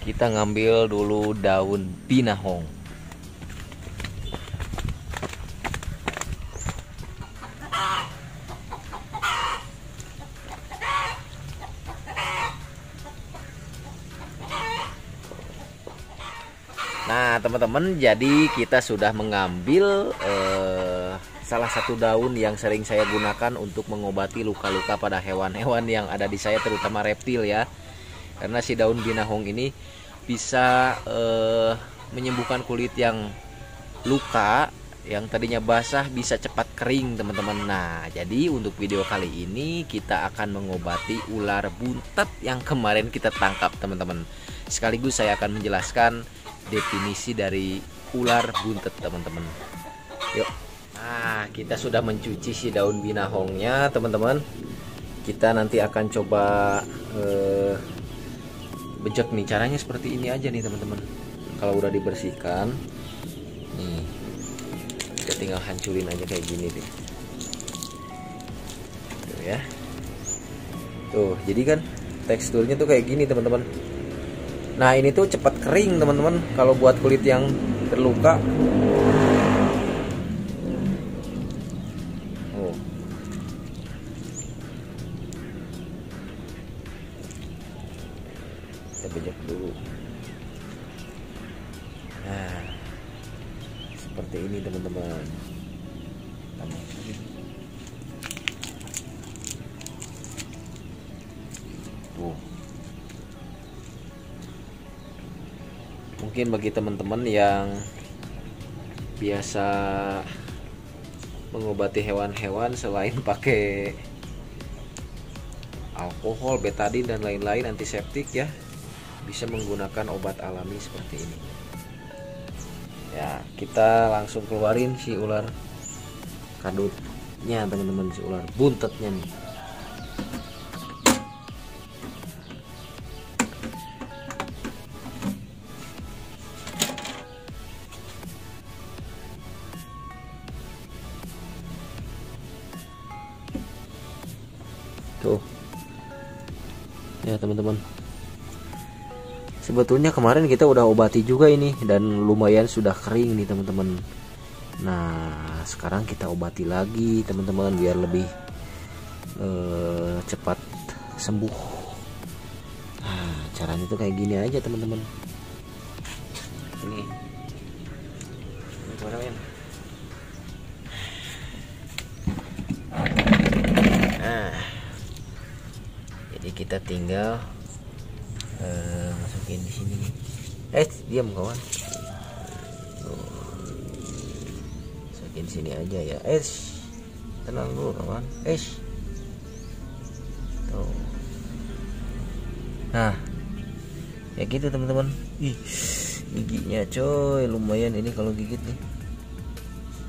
Kita ngambil dulu daun binahong. Nah teman-teman, jadi kita sudah mengambil salah satu daun yang sering saya gunakan untuk mengobati luka-luka pada hewan-hewan yang ada di saya, terutama reptil ya. Karena si daun binahong ini bisa menyembuhkan kulit yang luka, yang tadinya basah bisa cepat kering teman-teman. Nah jadi untuk video kali ini kita akan mengobati ular buntet yang kemarin kita tangkap teman-teman. Sekaligus saya akan menjelaskan definisi dari ular buntet teman-teman. Yuk. Nah kita sudah mencuci si daun binahongnya teman-teman. Kita nanti akan coba bejek nih. Caranya seperti ini aja nih teman-teman. Kalau udah dibersihkan nih, kita tinggal hancurin aja kayak gini deh. Tuh ya. Tuh jadi kan teksturnya tuh kayak gini teman-teman. Nah ini tuh cepat kering teman-teman kalau buat kulit yang terluka. Oh. Kita bejek dulu. Nah seperti ini teman-teman. Tuh. Mungkin bagi teman-teman yang biasa mengobati hewan-hewan selain pakai alkohol, betadin dan lain-lain antiseptik ya, bisa menggunakan obat alami seperti ini. Ya, kita langsung keluarin si ular kadutnya teman-teman, si ular buntetnya nih. Tuh ya teman-teman, sebetulnya kemarin kita udah obati juga ini dan lumayan sudah kering nih teman-teman. Nah sekarang kita obati lagi teman-teman biar lebih cepat sembuh. Nah caranya tuh kayak gini aja teman-teman. Ini gimana ya? Nah jadi kita tinggal masukin di sini. Diam kawan. Masukin sini aja ya. Tenang dulu kawan. Tuh. Nah, ya gitu teman-teman. Giginya coy lumayan ini kalau gigit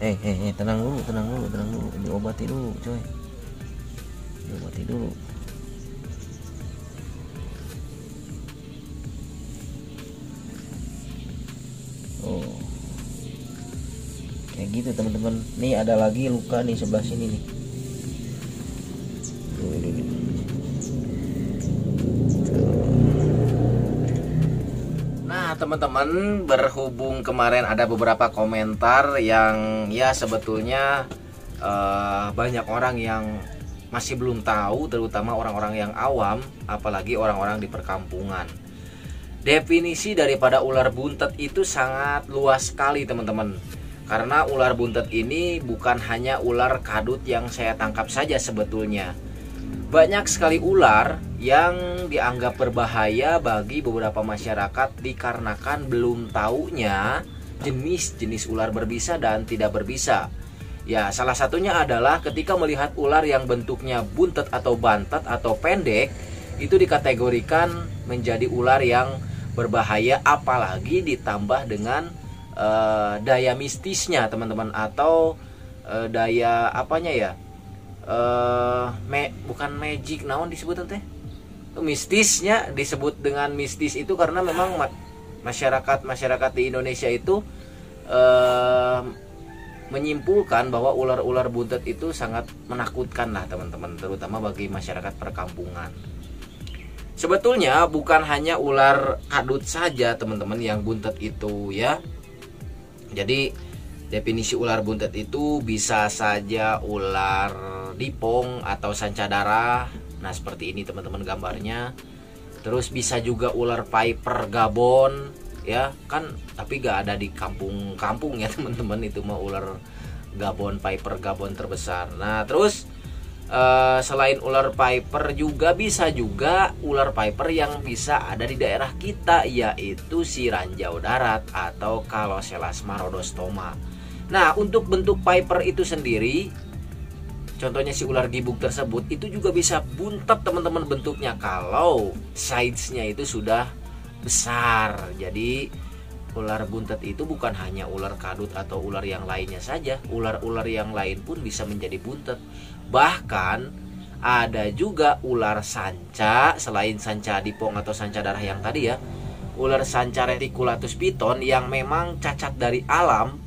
nih. Tenang dulu. Diobati dulu coy. Diobati dulu. Oh, kayak gitu teman-teman. Nih ada lagi luka nih sebelah sini nih. Nah teman-teman, berhubung kemarin ada beberapa komentar yang ya sebetulnya banyak orang yang masih belum tahu, terutama orang-orang yang awam, apalagi orang-orang di perkampungan. Definisi daripada ular buntet itu sangat luas sekali teman-teman. Karena ular buntet ini bukan hanya ular kadut yang saya tangkap saja sebetulnya. Banyak sekali ular yang dianggap berbahaya bagi beberapa masyarakat dikarenakan belum taunya jenis-jenis ular berbisa dan tidak berbisa. Ya, salah satunya adalah ketika melihat ular yang bentuknya buntet atau bantet atau pendek, itu dikategorikan menjadi ular yang berbahaya, apalagi ditambah dengan daya mistisnya teman-teman, atau daya apanya ya, bukan magic, naon disebut teh, mistisnya. Disebut dengan mistis itu karena memang masyarakat di Indonesia itu menyimpulkan bahwa ular-ular buntet itu sangat menakutkan lah teman-teman, terutama bagi masyarakat perkampungan. Sebetulnya bukan hanya ular kadut saja teman-teman yang buntet itu ya. Jadi definisi ular buntet itu bisa saja ular dipong atau sanca darah. Nah seperti ini teman-teman gambarnya. Terus bisa juga ular viper Gabon ya kan, tapi gak ada di kampung-kampung ya teman-teman, itu mah ular Gabon, viper Gabon terbesar. Nah terus selain ular viper juga bisa juga ular viper yang bisa ada di daerah kita, yaitu si ranjau darat atau Calocelasma rhodostoma. Nah untuk bentuk viper itu sendiri, contohnya si ular gibuk tersebut itu juga bisa buntet teman-teman bentuknya kalau size-nya itu sudah besar. Jadi ular buntet itu bukan hanya ular kadut atau ular yang lainnya saja, ular-ular yang lain pun bisa menjadi buntet. Bahkan ada juga ular sanca, selain sanca dipong atau sanca darah yang tadi ya, ular sanca reticulatus piton yang memang cacat dari alam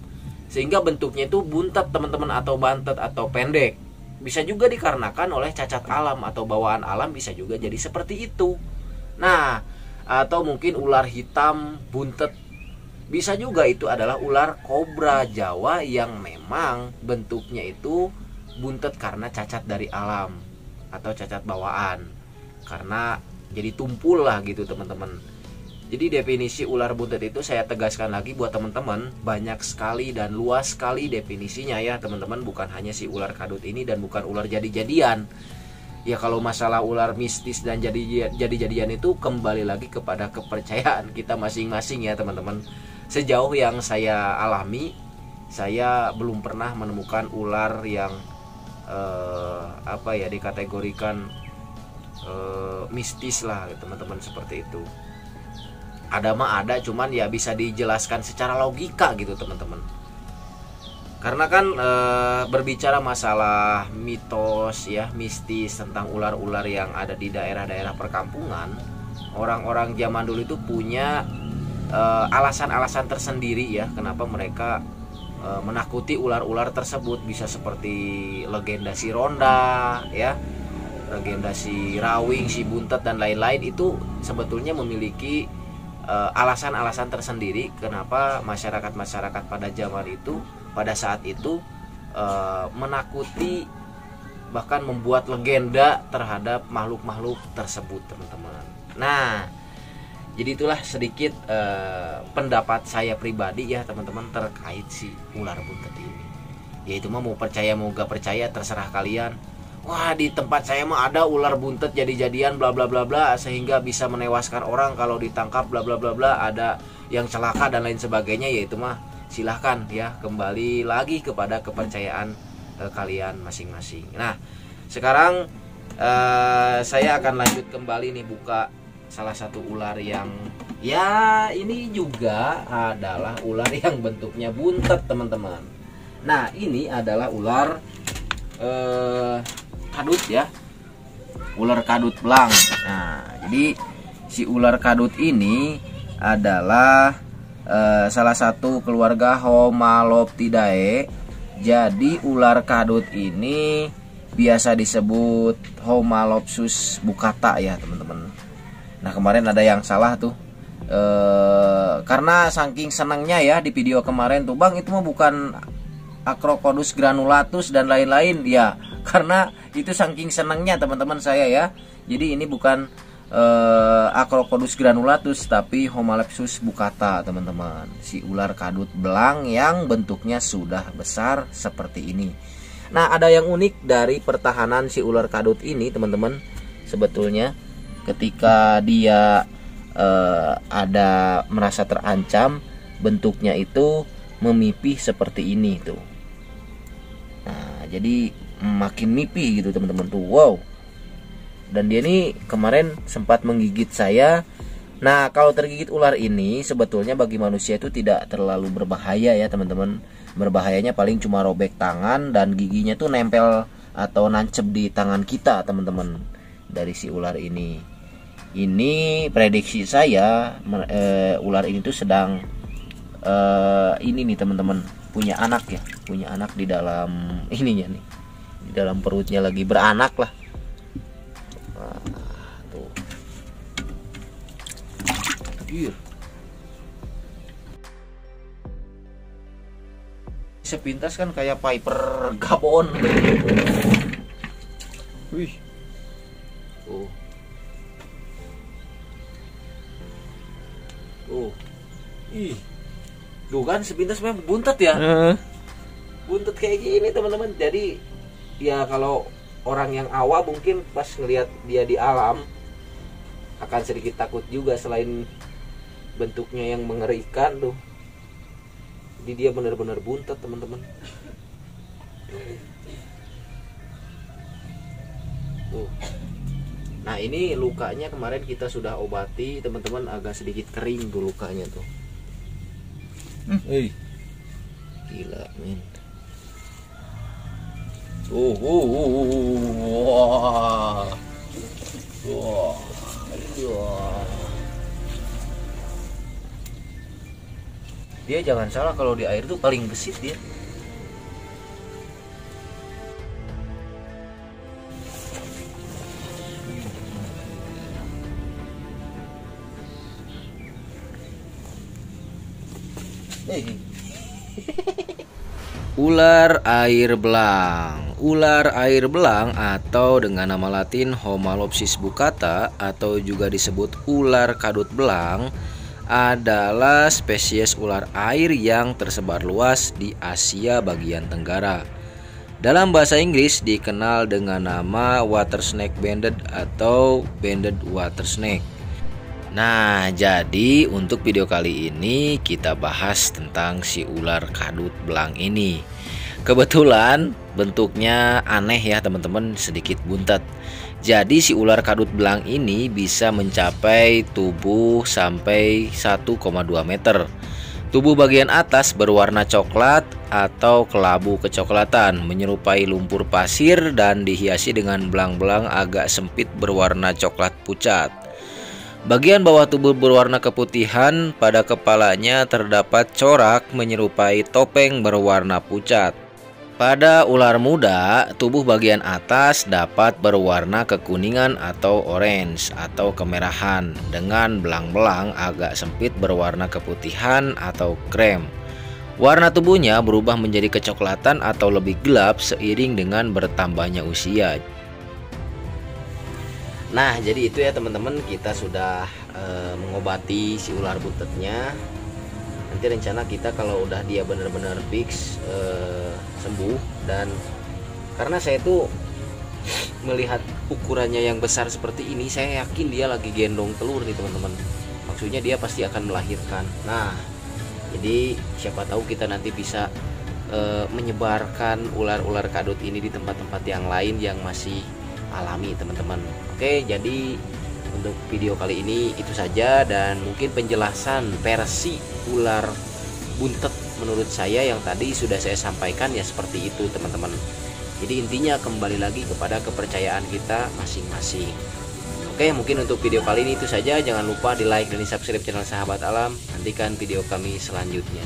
sehingga bentuknya itu buntet teman-teman, atau bantet atau pendek. Bisa juga dikarenakan oleh cacat alam atau bawaan alam, bisa juga jadi seperti itu. Nah, atau mungkin ular hitam buntet, bisa juga itu adalah ular kobra Jawa yang memang bentuknya itu buntet karena cacat dari alam atau cacat bawaan, karena jadi tumpul lah gitu teman-teman. Jadi definisi ular buntet itu saya tegaskan lagi buat teman-teman, banyak sekali dan luas sekali definisinya ya teman-teman, bukan hanya si ular kadut ini dan bukan ular jadi-jadian. Ya kalau masalah ular mistis dan jadi-jadian itu kembali lagi kepada kepercayaan kita masing-masing ya teman-teman. Sejauh yang saya alami, saya belum pernah menemukan ular yang dikategorikan mistis lah teman-teman, seperti itu. Ada mah ada, cuman ya bisa dijelaskan secara logika gitu teman-teman. Karena kan berbicara masalah mitos ya, mistis tentang ular-ular yang ada di daerah-daerah perkampungan, orang-orang zaman dulu itu punya alasan-alasan tersendiri ya kenapa mereka menakuti ular-ular tersebut. Bisa seperti legenda si Ronda ya, legenda si Rawing, si Buntet dan lain-lain. Itu sebetulnya memiliki alasan-alasan tersendiri kenapa masyarakat-masyarakat pada zaman itu, pada saat itu menakuti, bahkan membuat legenda terhadap makhluk-makhluk tersebut teman-teman. Nah jadi itulah sedikit pendapat saya pribadi ya teman-teman terkait si ular buntet ini. Yaitu mah mau percaya mau gak percaya terserah kalian. Wah di tempat saya mah ada ular buntet jadi-jadian bla bla bla bla sehingga bisa menewaskan orang kalau ditangkap bla bla bla bla, ada yang celaka dan lain sebagainya. Yaitu mah silahkan ya, kembali lagi kepada kepercayaan kalian masing-masing. Nah sekarang saya akan lanjut kembali nih buka salah satu ular yang ya ini juga adalah ular yang bentuknya buntet teman-teman. Nah ini adalah ular kadut ya, ular kadut belang. Nah jadi si ular kadut ini adalah salah satu keluarga Homaloptidae. Jadi ular kadut ini biasa disebut Homalopsus bucata ya teman-teman. Nah kemarin ada yang salah tuh karena saking senangnya ya di video kemarin tuh, bang itu mah bukan Acrocodus granulatus dan lain-lain ya, karena itu saking senangnya teman-teman saya ya. Jadi ini bukan Acrocodus granulatus tapi Homalopsus bucata teman-teman, si ular kadut belang yang bentuknya sudah besar seperti ini. Nah ada yang unik dari pertahanan si ular kadut ini teman-teman. Sebetulnya ketika dia ada merasa terancam, bentuknya itu memipih seperti ini tuh. Nah jadi makin mipih gitu teman-teman tuh, wow. Dan dia ini kemarin sempat menggigit saya. Nah kalau tergigit ular ini sebetulnya bagi manusia itu tidak terlalu berbahaya ya teman-teman. Berbahayanya paling cuma robek tangan dan giginya tuh nempel atau nancep di tangan kita teman-teman dari si ular ini. Ini prediksi saya ular ini tuh sedang ini nih teman-teman, punya anak ya, punya anak di dalam ininya nih, di dalam perutnya lagi beranak lah. Nah, tuh. Anjir. Sepintas kan kayak Piper Gabon. Wih. Oh. Oh. Ih. Tuh kan sepintas memang buntet ya. Buntet kayak gini teman-teman. Jadi ya kalau orang yang awam mungkin pas ngelihat dia di alam akan sedikit takut juga, selain bentuknya yang mengerikan tuh. Jadi dia benar-benar buntet teman-teman. Tuh. Nah ini lukanya kemarin kita sudah obati teman-teman, agak sedikit kering tuh lukanya tuh. Gila men. Wah. Wah. Dia jangan salah, kalau di air tuh paling gesit dia. Ular air belang. Ular air belang atau dengan nama latin Homalopsis bucata atau juga disebut ular kadut belang adalah spesies ular air yang tersebar luas di Asia bagian tenggara. Dalam bahasa Inggris dikenal dengan nama water snake banded atau banded water snake. Nah, jadi untuk video kali ini kita bahas tentang si ular kadut belang ini. Kebetulan bentuknya aneh ya teman-teman, sedikit buntet. Jadi si ular kadut belang ini bisa mencapai tubuh sampai 1,2 meter. Tubuh bagian atas berwarna coklat atau kelabu kecoklatan, menyerupai lumpur pasir dan dihiasi dengan belang-belang agak sempit berwarna coklat pucat. Bagian bawah tubuh berwarna keputihan, pada kepalanya terdapat corak menyerupai topeng berwarna pucat. Pada ular muda, tubuh bagian atas dapat berwarna kekuningan atau orange atau kemerahan dengan belang-belang agak sempit berwarna keputihan atau krem. Warna tubuhnya berubah menjadi kecoklatan atau lebih gelap seiring dengan bertambahnya usia. Nah, jadi itu ya teman-teman, kita sudah mengobati si ular buntetnya. Nanti rencana kita kalau udah dia benar-benar fix sembuh, dan karena saya tuh melihat ukurannya yang besar seperti ini, saya yakin dia lagi gendong telur nih teman-teman. Maksudnya dia pasti akan melahirkan. Nah, jadi siapa tahu kita nanti bisa menyebarkan ular-ular kadut ini di tempat-tempat yang lain yang masih alami teman-teman. Oke, jadi untuk video kali ini itu saja, dan mungkin penjelasan versi ular buntet menurut saya yang tadi sudah saya sampaikan ya seperti itu teman-teman. Jadi intinya kembali lagi kepada kepercayaan kita masing-masing. Oke, mungkin untuk video kali ini itu saja. Jangan lupa di like dan di subscribe channel Sahabat Alam. Nantikan video kami selanjutnya.